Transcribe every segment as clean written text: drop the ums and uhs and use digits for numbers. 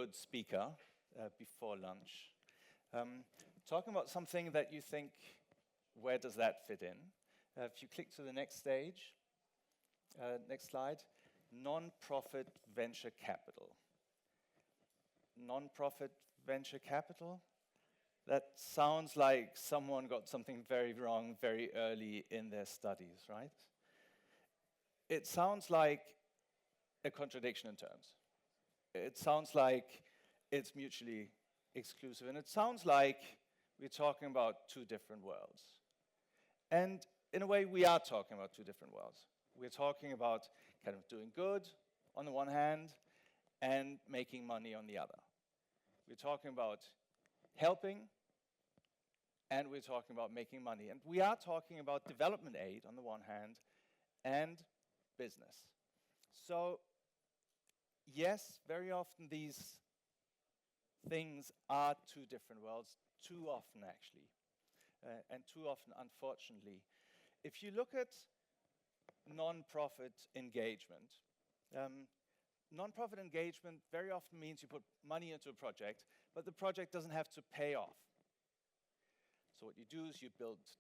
good speaker before lunch, talking about something that you think, where does that fit in? If you click to the next stage, next slide, non-profit venture capital. Non-profit venture capital? That sounds like someone got something very wrong very early in their studies, right? It sounds like a contradiction in terms. It sounds like it's mutually exclusive, and it sounds like we're talking about two different worlds. And in a way, we are talking about two different worlds. We're talking about kind of doing good on the one hand and making money on the other. We're talking about helping, and we're talking about making money. And we are talking about development aid on the one hand and business. So yes, very often these things are two different worlds, too often actually, and too often, unfortunately. If you look at non-profit engagement, non-profit engagement very often means you put money into a project, but the project doesn't have to pay off. So what you do is you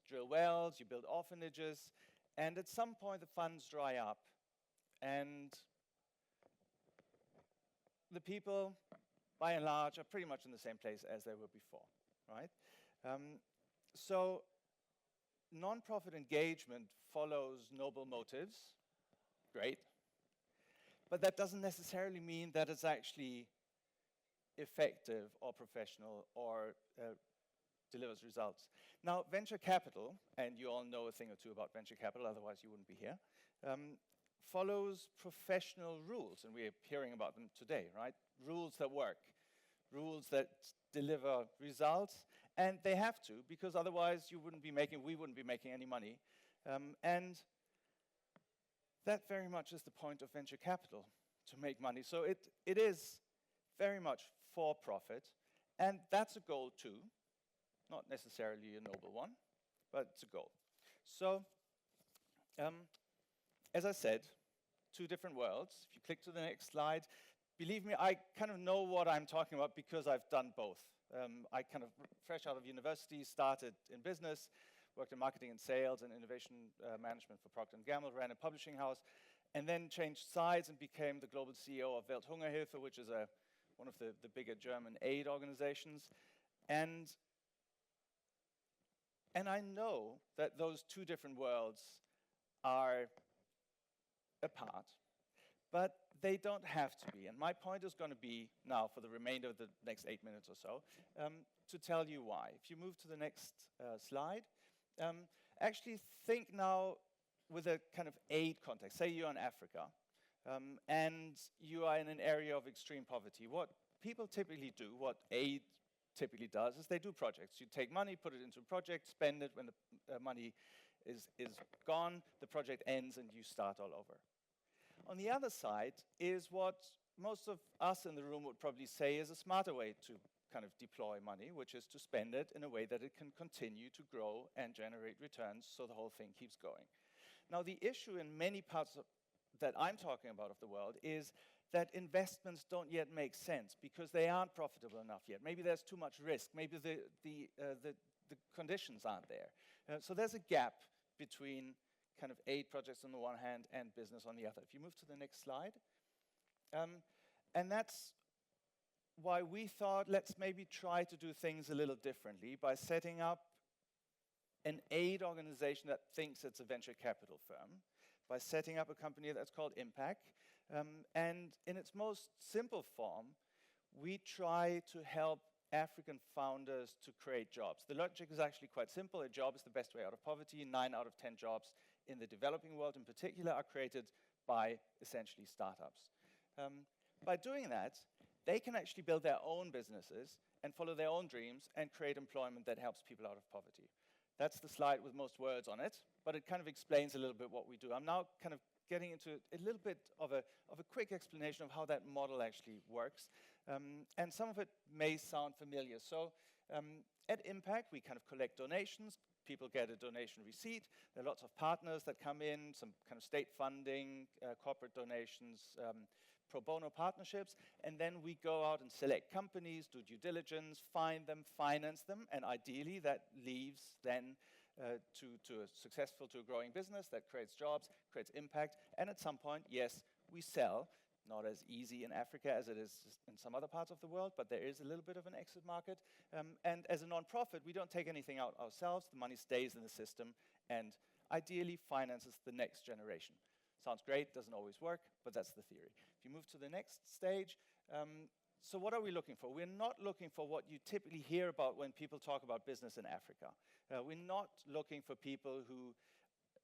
drill wells, you build orphanages, and at some point the funds dry up, and the people, by and large, are pretty much in the same place as they were before, right? So non-profit engagement follows noble motives, great, but that doesn't necessarily mean that it's actually effective or professional or delivers results. Now, venture capital, and you all know a thing or two about venture capital, otherwise you wouldn't be here, follows professional rules, and we're hearing about them today, right? Rules that work, rules that deliver results, and they have to, because otherwise we wouldn't be making any money. And that very much is the point of venture capital, to make money. So it is very much for profit, and that's a goal too. Not necessarily a noble one, but it's a goal. So, as I said, two different worlds. If you click to the next slide, believe me, I kind of know what I'm talking about because I've done both. I kind of, fresh out of university, started in business, worked in marketing and sales and innovation management for Procter & Gamble, ran a publishing house, and then changed sides and became the global CEO of Welthungerhilfe, which is one of the bigger German aid organizations. And I know that those two different worlds are apart, but they don't have to be. And my point is going to be now, for the remainder of the next 8 minutes or so, to tell you why. If you move to the next slide, actually think now with a kind of aid context. Say you're in Africa, and you are in an area of extreme poverty. What people typically do, what aid typically does, is they do projects. You take money, put it into a project, spend it. When the money is gone, the project ends and you start all over. On the other side is what most of us in the room would probably say is a smarter way to kind of deploy money, which is to spend it in a way that it can continue to grow and generate returns so the whole thing keeps going. Now, the issue in many parts that I'm talking about of the world is that investments don't yet make sense because they aren't profitable enough yet. Maybe there's too much risk. Maybe the conditions aren't there. So there's a gap between kind of aid projects on the one hand and business on the other. If you move to the next slide. And that's why we thought, let's maybe try to do things a little differently by setting up an aid organization that thinks it's a venture capital firm, by setting up a company that's called Impact. And in its most simple form, we try to help African founders to create jobs. The logic is actually quite simple. A job is the best way out of poverty. 9 out of 10 jobs in the developing world in particular are created by essentially startups. By doing that, they can actually build their own businesses and follow their own dreams and create employment that helps people out of poverty. That's the slide with most words on it, but it kind of explains a little bit what we do. I'm now kind of getting into a little bit of a quick explanation of how that model actually works. And some of it may sound familiar. So at Impact, we kind of collect donations. People get a donation receipt. There are lots of partners that come in, some kind of state funding, corporate donations, pro bono partnerships, and then we go out and select companies, do due diligence, find them, finance them, and ideally that leaves then to a growing business that creates jobs, creates impact, and at some point, yes, we sell. Not as easy in Africa as it is in some other parts of the world, but there is a little bit of an exit market. And as a non-profit, we don't take anything out ourselves. The money stays in the system and ideally finances the next generation. Sounds great, doesn't always work, but that's the theory. If you move to the next stage, so what are we looking for? We're not looking for what you typically hear about when people talk about business in Africa. We're not looking for people who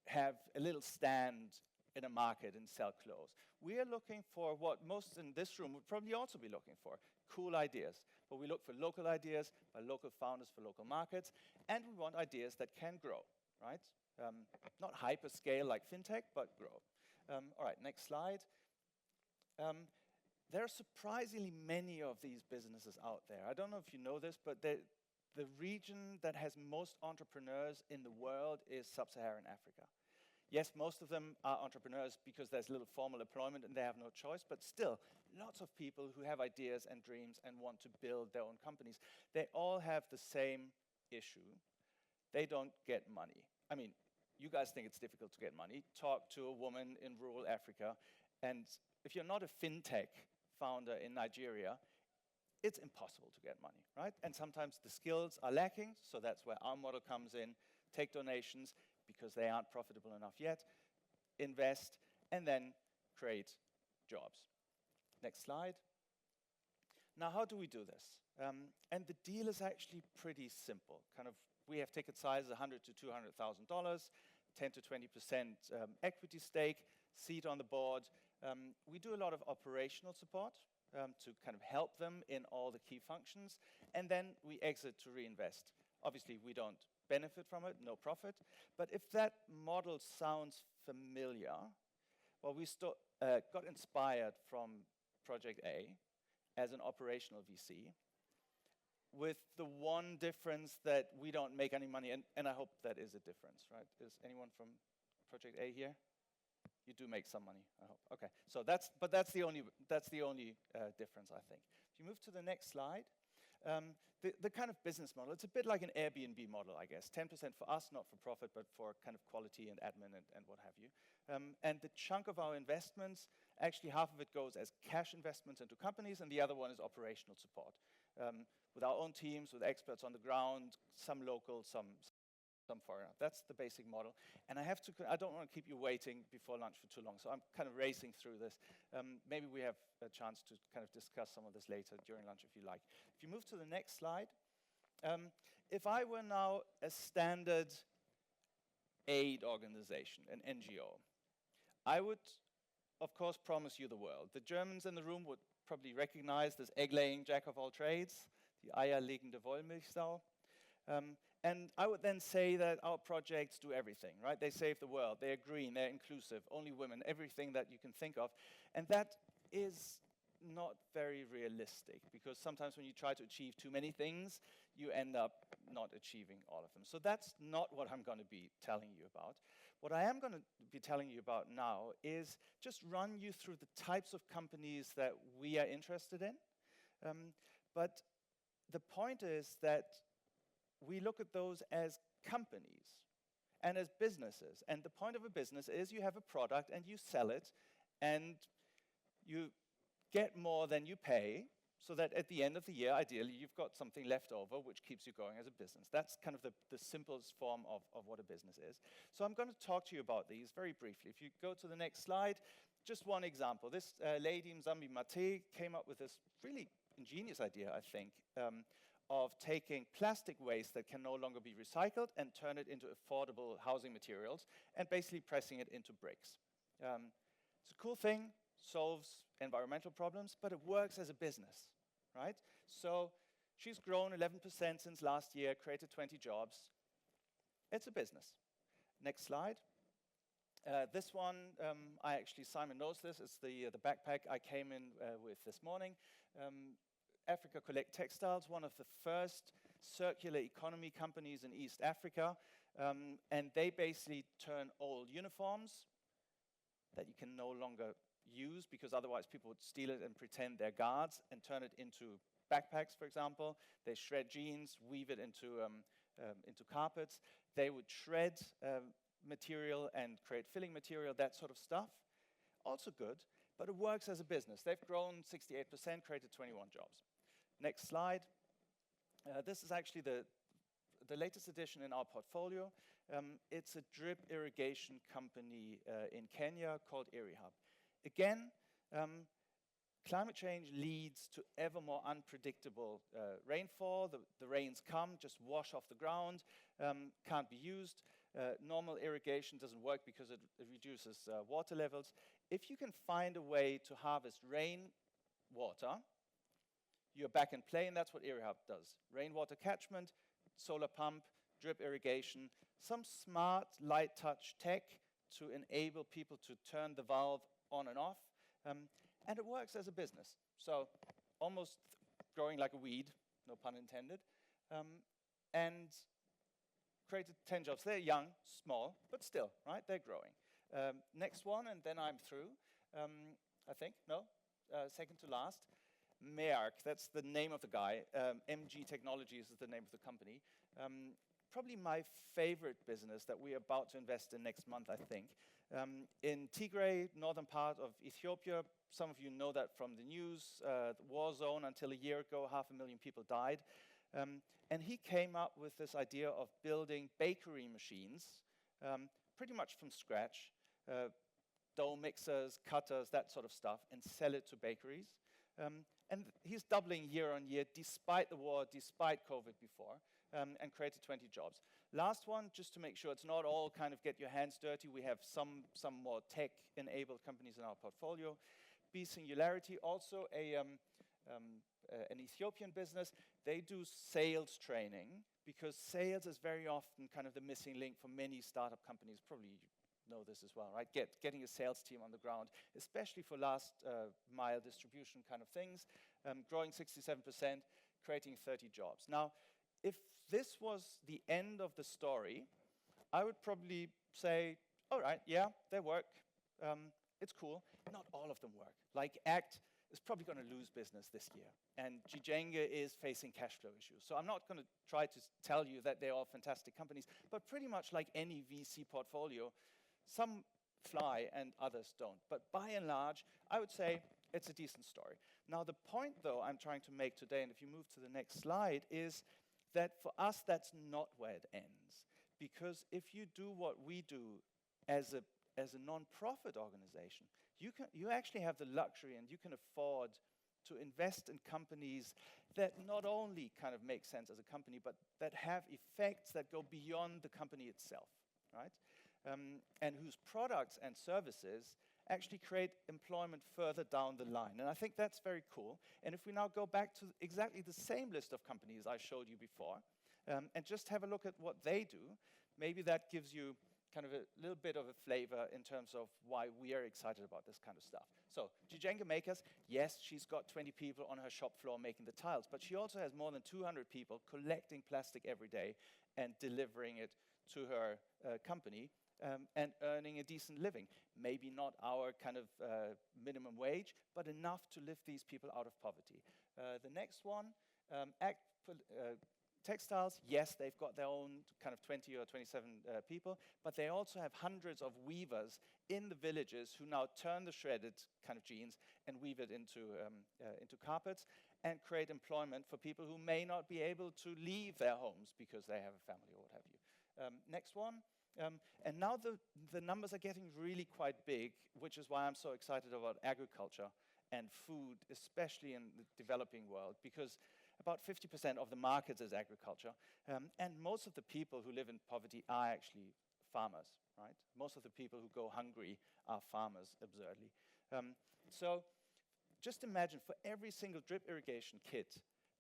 have a little stand in a market and sell clothes. We are looking for what most in this room would probably also be looking for, cool ideas. But we look for local ideas by local founders for local markets, and we want ideas that can grow, right? Not hyperscale like fintech, but grow. All right, next slide. There are surprisingly many of these businesses out there. I don't know if you know this, but the region that has most entrepreneurs in the world is Sub-Saharan Africa. Yes, most of them are entrepreneurs because there's little formal employment and they have no choice, but still, lots of people who have ideas and dreams and want to build their own companies. They all have the same issue. They don't get money. I mean, you guys think it's difficult to get money. Talk to a woman in rural Africa, and if you're not a fintech founder in Nigeria, it's impossible to get money, right? And sometimes the skills are lacking, so that's where our model comes in. Take donations, because they aren't profitable enough yet, invest, and then create jobs. Next slide. Now, how do we do this? And the deal is actually pretty simple. We have ticket sizes $100,000 to $200,000, 10 to 20% equity stake, seat on the board. We do a lot of operational support to kind of help them in all the key functions, and then we exit to reinvest. Obviously, we don't benefit from it, no profit. But if that model sounds familiar, well, we got inspired from Project A as an operational VC with the one difference that we don't make any money, and I hope that is a difference, right? Is anyone from Project A here? You do make some money, I hope. Okay, so that's the only difference, I think. If you move to the next slide, the kind of business model, it's a bit like an Airbnb model, I guess. 10% for us, not for profit, but for kind of quality and admin and what have you. And the chunk of our investments, actually half of it goes as cash investments into companies, and the other one is operational support. With our own teams, with experts on the ground, some local, some foreigner. That's the basic model. And I don't want to keep you waiting before lunch for too long, so I'm kind of racing through this. Maybe we have a chance to kind of discuss some of this later during lunch if you like. If you move to the next slide, if I were now a standard aid organization, an NGO, I would, of course, promise you the world. The Germans in the room would probably recognize this egg-laying jack of all trades, the eierlegende Wollmilchsau. And I would then say that our projects do everything, right? They save the world, they're green, they're inclusive, only women, everything that you can think of. And that is not very realistic, because sometimes when you try to achieve too many things, you end up not achieving all of them. So that's not what I'm going to be telling you about. What I am going to be telling you about now is just run you through the types of companies that we are interested in. But the point is that we look at those as companies and as businesses. And the point of a business is you have a product and you sell it and you get more than you pay, so that at the end of the year, ideally, you've got something left over which keeps you going as a business. That's kind of the simplest form of what a business is. So I'm going to talk to you about these very briefly. If you go to the next slide, just one example. This lady, Mngmt, came up with this really ingenious idea, I think, of taking plastic waste that can no longer be recycled and turn it into affordable housing materials and basically pressing it into bricks. It's a cool thing, solves environmental problems, but it works as a business, right? So she's grown 11% since last year, created 20 jobs. It's a business. Next slide. This one, Simon knows this, it's the backpack I came in with this morning. Africa Collect Textiles, one of the first circular economy companies in East Africa, and they basically turn old uniforms that you can no longer use, because otherwise people would steal it and pretend they're guards and turn it into backpacks, for example. They shred jeans, weave it into carpets. They would shred material and create filling material, that sort of stuff. Also good, but it works as a business. They've grown 68%, created 21 jobs. Next slide. This is actually the latest addition in our portfolio. It's a drip irrigation company in Kenya called Hive. Again, climate change leads to ever more unpredictable rainfall. The rains come, just wash off the ground, can't be used. Normal irrigation doesn't work because it reduces water levels. If you can find a way to harvest rainwater, you're back in play, and that's what Hive does. Rainwater catchment, solar pump, drip irrigation, some smart light touch tech to enable people to turn the valve on and off. And it works as a business. So almost growing like a weed, no pun intended, and created 10 jobs. They're young, small, but still, right? They're growing. Next one, and then I'm through, I think. No? Second to last. Mngmt, that's the name of the guy. Mngmt Technologies is the name of the company. Probably my favorite business that we're about to invest in next month, I think. In Tigray, northern part of Ethiopia, some of you know that from the news, the war zone until a year ago, 500,000 people died. And he came up with this idea of building bakery machines, pretty much from scratch, dough mixers, cutters, that sort of stuff, and sell it to bakeries. And he's doubling year on year, despite the war, despite COVID before, and created 20 jobs. Last one, just to make sure it's not all kind of get your hands dirty, we have some more tech-enabled companies in our portfolio. Be Singularity, also an Ethiopian business. They do sales training, because sales is very often kind of the missing link for many startup companies. Probably you know this as well, right? Getting a sales team on the ground, especially for last mile distribution kind of things, growing 67%, creating 30 jobs. Now, if this was the end of the story, I would probably say, all right, yeah, they work. It's cool. Not all of them work. Like Act is probably going to lose business this year. And Gjenga is facing cash flow issues. So I'm not going to try to tell you that they're all fantastic companies, but pretty much like any VC portfolio, some fly and others don't. But by and large, I would say it's a decent story. Now, the point, though, I'm trying to make today, and if you move to the next slide, is that for us, that's not where it ends. Because if you do what we do as a non-profit organization, you actually have the luxury and you can afford to invest in companies that not only kind of make sense as a company, but that have effects that go beyond the company itself, right? And whose products and services actually create employment further down the line. And I think that's very cool. And if we now go back to exactly the same list of companies I showed you before, and just have a look at what they do, maybe that gives you kind of a little bit of a flavor in terms of why we are excited about this kind of stuff. So, Gjenga Makers, yes, she's got 20 people on her shop floor making the tiles, but she also has more than 200 people collecting plastic every day and delivering it to her company and earning a decent living. Maybe not our kind of minimum wage, but enough to lift these people out of poverty. The next one, Textiles, yes, they've got their own kind of 20 or 27 people, but they also have hundreds of weavers in the villages who now turn the shredded kind of jeans and weave it into carpets and create employment for people who may not be able to leave their homes because they have a family or what have you. Next one. And now the numbers are getting really quite big, which is why I'm so excited about agriculture and food, especially in the developing world, because about 50% of the market is agriculture, and most of the people who live in poverty are actually farmers, right? Most of the people who go hungry are farmers, absurdly. So just imagine, for every single drip irrigation kit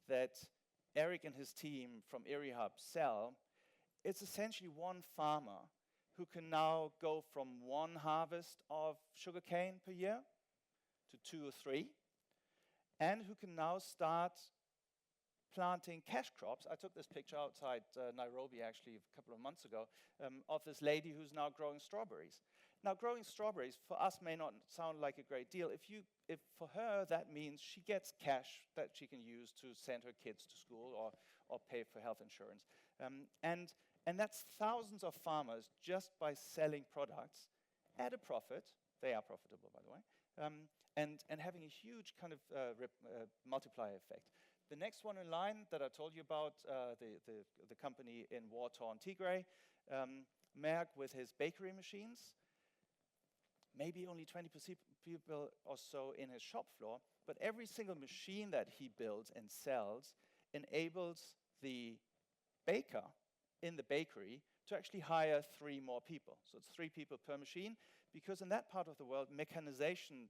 that Eric and his team from Hive sell, it's essentially one farmer who can now go from one harvest of sugarcane per year to 2 or 3, and who can now start planting cash crops. I took this picture outside Nairobi, actually, a couple of months ago, of this lady who's now growing strawberries. Now, growing strawberries for us may not sound like a great deal. If for her that means she gets cash that she can use to send her kids to school or pay for health insurance, and that's thousands of farmers just by selling products at a profit. They are profitable, by the way, and having a huge kind of multiplier effect. The next one in line that I told you about, the company in war-torn Tigray, Merck with his bakery machines, maybe only 20 people or so in his shop floor, but every single machine that he builds and sells enables the baker in the bakery to actually hire 3 more people. So it's 3 people per machine, because in that part of the world, mechanization,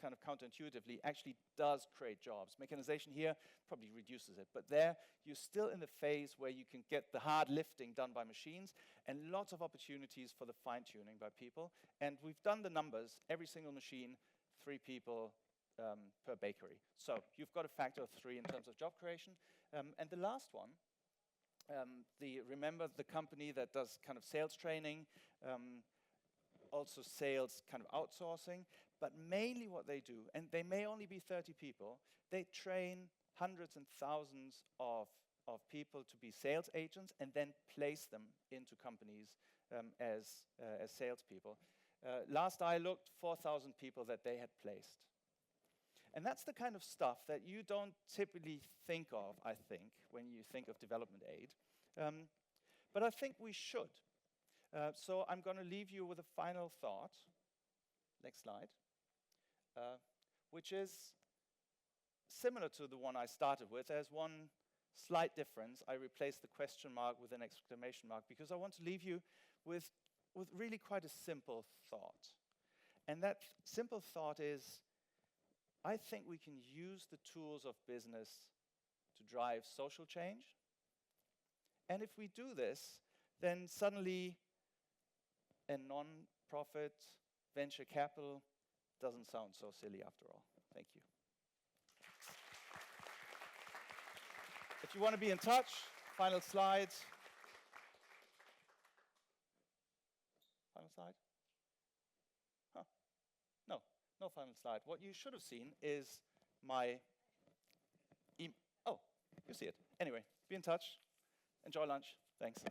kind of counterintuitively, actually does create jobs. Mechanization here probably reduces it, but there you're still in the phase where you can get the hard lifting done by machines, and lots of opportunities for the fine-tuning by people. And we've done the numbers. Every single machine, 3 people per bakery. So you've got a factor of 3 in terms of job creation. And the last one, remember the company that does kind of sales training, also sales kind of outsourcing, but mainly what they do, and they may only be 30 people, they train hundreds and thousands of people to be sales agents and then place them into companies as salespeople. Last I looked, 4,000 people that they had placed. And that's the kind of stuff that you don't typically think of, I think, when you think of development aid. But I think we should. So I'm going to leave you with a final thought. Next slide. Which is similar to the one I started with. There's one slight difference. I replaced the question mark with an exclamation mark because I want to leave you with really quite a simple thought. And that simple thought is, I think we can use the tools of business to drive social change. And if we do this, then suddenly a non-profit venture capital doesn't sound so silly after all. Thank you. If you want to be in touch, final slide. Final slide? Huh. No final slide. What you should have seen is my oh, you see it. Anyway, be in touch. Enjoy lunch. Thanks.